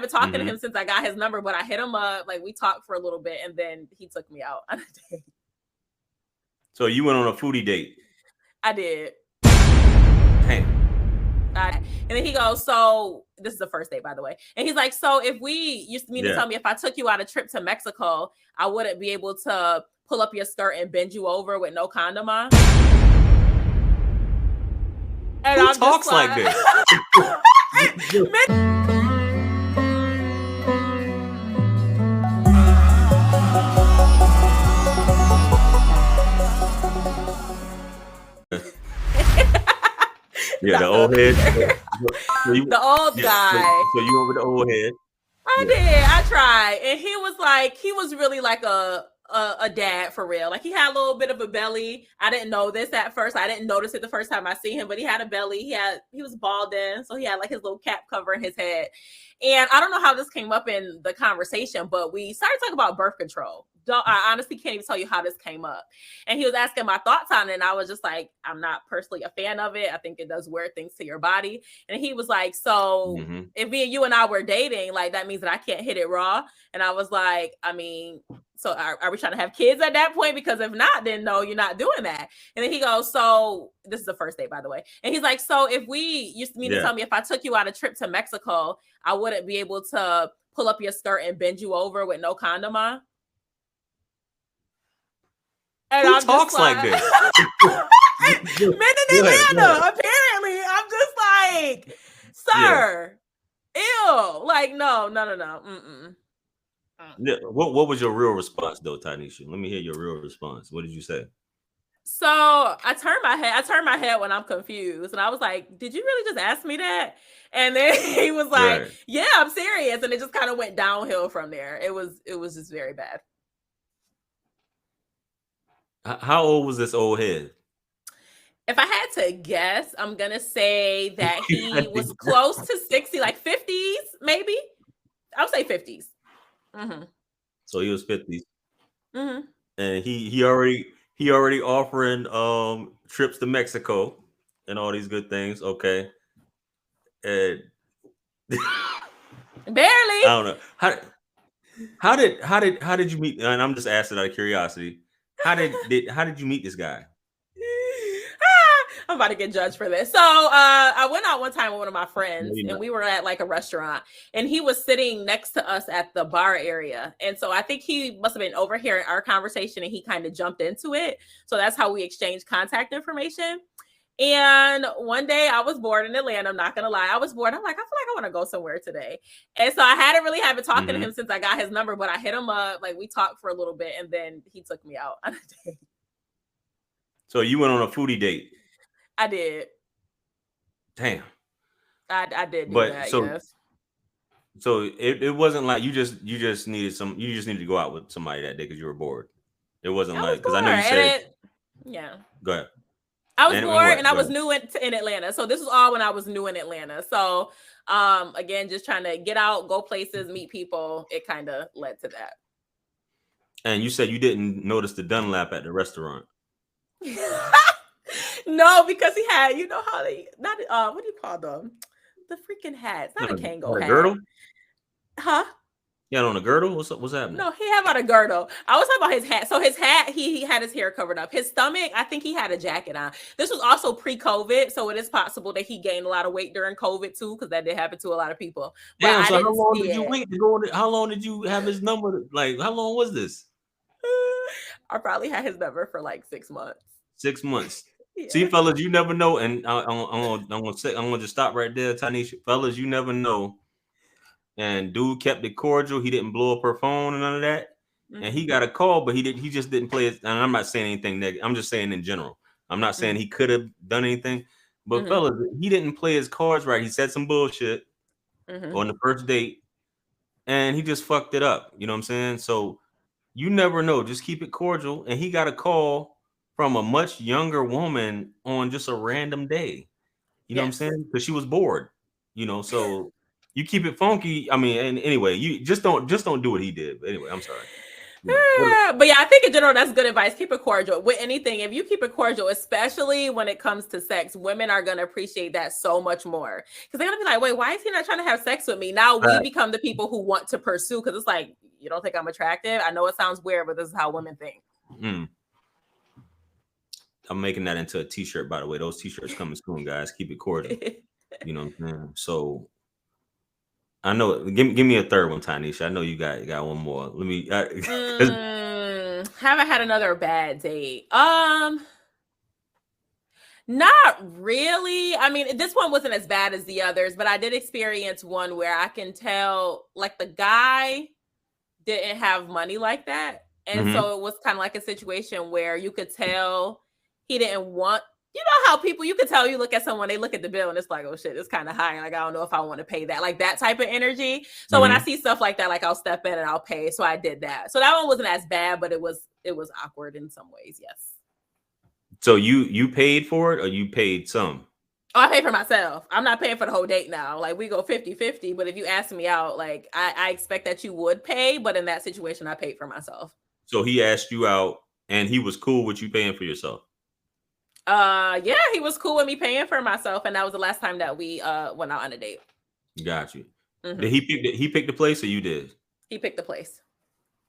been talking to him since I got his number, but I hit him up. Like, we talked for a little bit, and then he took me out on a date. So you went on a foodie date? I did. Damn. And then he goes, so this is the first date, by the way. And he's like, so if we used to mean to tell me if I took you on a trip to Mexico, I wouldn't be able to pull up your skirt and bend you over with no condom on. And who talks like this? Yeah, the old head. The old guy. So you over the old head? I did. I tried. And he was really like a dad for real. Like, he had a little bit of a belly. I didn't know this at first. I didn't notice it the first time I see him, but he had a belly. He was balding, so he had like his little cap covering his head. And I don't know how this came up in the conversation, but we started talking about birth control. I honestly can't even tell you how this came up. And he was asking my thoughts on it, and I was just like, I'm not personally a fan of it. I think it does weird things to your body. And he was like, so if me and you and I were dating, like, that means that I can't hit it raw. And I was like, I mean, so are we trying to have kids at that point? Because if not, then no, you're not doing that. And then he goes, so this is the first date, by the way. And he's like, so if we used to mean to tell me if I took you on a trip to Mexico, I wouldn't be able to pull up your skirt and bend you over with no condom on. And who talks like this? Men in Atlanta, apparently. I'm just like, sir, ew. Like, no. Yeah. What was your real response though, Tynisha? Let me hear your real response. What did you say? So I turned my head when I'm confused, and I was like, did you really just ask me that? And then he was like, yeah, I'm serious. And it just kind of went downhill from there. It was just very bad. How old was this old head? If I had to guess, I'm going to say that he was close to 60, like 50s, maybe. I would say 50s. So he was 50s. And he already offering trips to Mexico and all these good things. Okay. And barely. I don't know. How did you meet? And I'm just asking out of curiosity. How did you meet this guy? I'm about to get judged for this. So I went out one time with one of my friends, and we were at like a restaurant, and he was sitting next to us at the bar area. And so I think he must have been overhearing our conversation, and he kind of jumped into it. So that's how we exchanged contact information. And one day I was bored in Atlanta. I'm not going to lie. I was bored. I'm like, I feel like I want to go somewhere today. And so I hadn't really been talking to him since I got his number, but I hit him up. Like, we talked for a little bit, and then he took me out on a date. So you went on a foodie date? I did. Damn. I did do that, yes. So it wasn't like you just needed to go out with somebody that day because you were bored. It wasn't like, because I know you said go ahead. I was bored, and I was new in Atlanta. So this was all when I was new in Atlanta. So again, just trying to get out, go places, meet people. It kind of led to that. And you said you didn't notice the Dunlap at the restaurant. No, because he had, you know how they what do you call them? The freaking hats. Not a Kango hat. Girdle? Huh? Yeah, on a girdle? What's happening? No, he had on a girdle. I was talking about his hat. So his hat, he had his hair covered up. His stomach, I think he had a jacket on. This was also pre-COVID, so it is possible that he gained a lot of weight during COVID too, because that did happen to a lot of people. But damn, so how long did you wait to go? How long did you have his number? Like, how long was this? I probably had his number for like 6 months. 6 months. Yeah. See, fellas, you never know. And I'm gonna just stop right there, Tynisha. Fellas, you never know. And dude kept it cordial. He didn't blow up her phone and none of that. And he got a call, but he just didn't play it. And I'm not saying anything negative. I'm just saying in general. I'm not saying he could have done anything. But fellas, he didn't play his cards right. He said some bullshit on the first date, and he just fucked it up. You know what I'm saying? So you never know. Just keep it cordial. And he got a call from a much younger woman on just a random day. You know what I'm saying? Because she was bored. You know, so you keep it funky. I mean, and anyway, you just don't do what he did. But anyway, I'm sorry. But yeah, I think in general that's good advice. Keep it cordial with anything. If you keep it cordial, especially when it comes to sex, women are gonna appreciate that so much more because they're gonna be like, "Wait, why is he not trying to have sex with me?" Now we become the people who want to pursue because it's like, you don't think I'm attractive? I know it sounds weird, but this is how women think. I'm making that into a t-shirt, by the way. Those t-shirts coming soon, guys. Keep it cordial. You know what I'm saying? So I know. Give me a third one, Tynisha. I know you got one more. Let me. Haven't had another bad date. Not really. I mean, this one wasn't as bad as the others, but I did experience one where I can tell, like, the guy didn't have money like that, and so it was kind of like a situation where you could tell he didn't want. You know how people, you can tell, you look at someone, they look at the bill and it's like, oh shit, it's kind of high. Like, I don't know if I want to pay that, like that type of energy. So when I see stuff like that, like I'll step in and I'll pay. So I did that. So that one wasn't as bad, but it was awkward in some ways. Yes. So you paid for it or you paid some? Oh, I pay for myself. I'm not paying for the whole date now. Like we go 50-50, but if you ask me out, like I expect that you would pay, but in that situation, I paid for myself. So he asked you out and he was cool with you paying for yourself? Yeah, he was cool with me paying for myself, and that was the last time that we went out on a date. Got you. Did he pick the place or you did? He picked the place.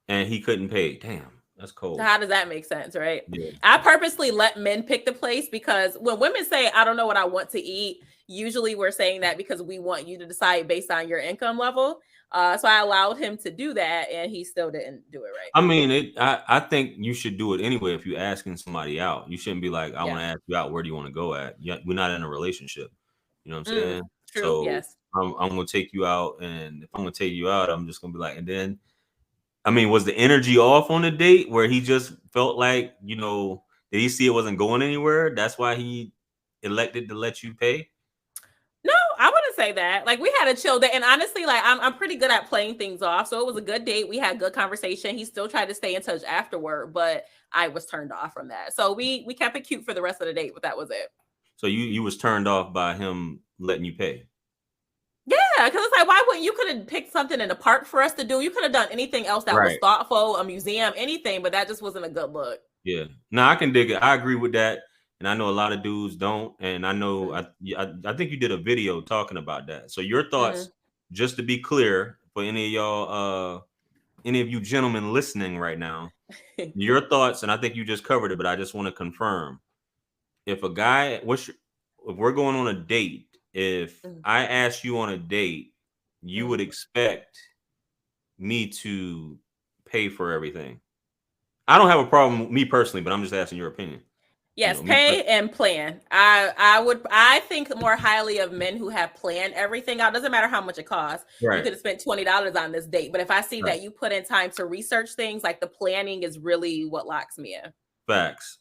And he couldn't pay. Damn, that's cold. How does that make sense, right? Yeah. I purposely let men pick the place because when women say, I don't know what I want to eat, usually we're saying that because we want you to decide based on your income level. So I allowed him to do that, and he still didn't do it right. I mean, I think you should do it anyway. If you're asking somebody out, you shouldn't be like, I want to ask you out. Where do you want to go at? We're not in a relationship. You know what I'm saying? True. So yes. I'm going to take you out, and if I'm going to take you out, I'm just going to be like, and then, I mean, was the energy off on the date where he just felt like, you know, did he see it wasn't going anywhere? That's why he elected to let you pay? No, I wouldn't say that. Like we had a chill day, and honestly, like I'm pretty good at playing things off. So it was a good date. We had good conversation. He still tried to stay in touch afterward, but I was turned off from that. So we kept it cute for the rest of the date, but that was it. So you was turned off by him letting you pay? Yeah, because it's like, why wouldn't you could have picked something in the park for us to do? You could have done anything else that was thoughtful, a museum, anything, but that just wasn't a good look. Yeah, no, I can dig it. I agree with that. And I know a lot of dudes don't. And I know, I think you did a video talking about that. So your thoughts, just to be clear for any of y'all, any of you gentlemen listening right now, your thoughts, and I think you just covered it, but I just want to confirm. If a guy, if we're going on a date, if I ask you on a date, you would expect me to pay for everything. I don't have a problem, me personally, but I'm just asking your opinion. Yes, you know, pay and plan. I think more highly of men who have planned everything out. Doesn't matter how much it costs. Right. You could have spent $20 on this date, but if I see that you put in time to research things, like the planning is really what locks me in. Facts.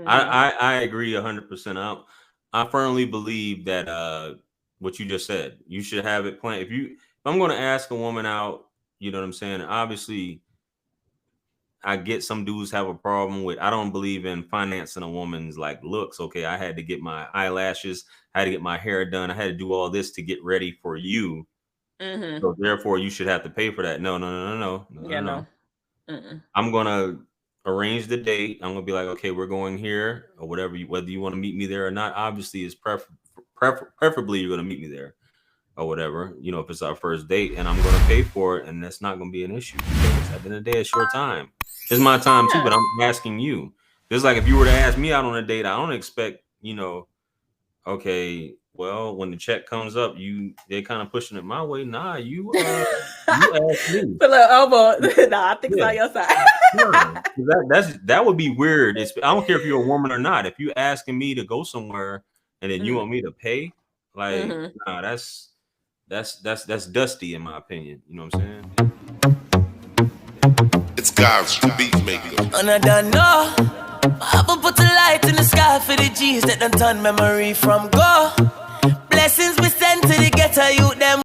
I agree 100%. I firmly believe that what you just said, you should have it planned. If I'm going to ask a woman out, you know what I'm saying? Obviously, I get some dudes have a problem with, I don't believe in financing a woman's like looks. Okay, I had to get my eyelashes, I had to get my hair done, I had to do all this to get ready for you. So therefore, you should have to pay for that. No. No. I'm gonna arrange the date. I'm gonna be like, okay, we're going here or whatever. Whether you want to meet me there or not, obviously, is preferably you're gonna meet me there or whatever. You know, if it's our first date, and I'm gonna pay for it, and that's not gonna be an issue because at the end of the day, it's your time. It's my time too, but I'm asking you. Just like if you were to ask me out on a date, I don't expect, you know, okay, well, when the check comes up, they're kind of pushing it my way. Nah, you ask me. Put a little elbow. Nah, I think it's on your side. That would be weird. I don't care if you're a woman or not. If you're asking me to go somewhere and then you want me to pay, like, nah, that's dusty in my opinion. You know what I'm saying? It's God's beat maker. And I don't know. I will put a light in the sky for the G's that done turn memory from go. Blessings we send to the ghetto youth them.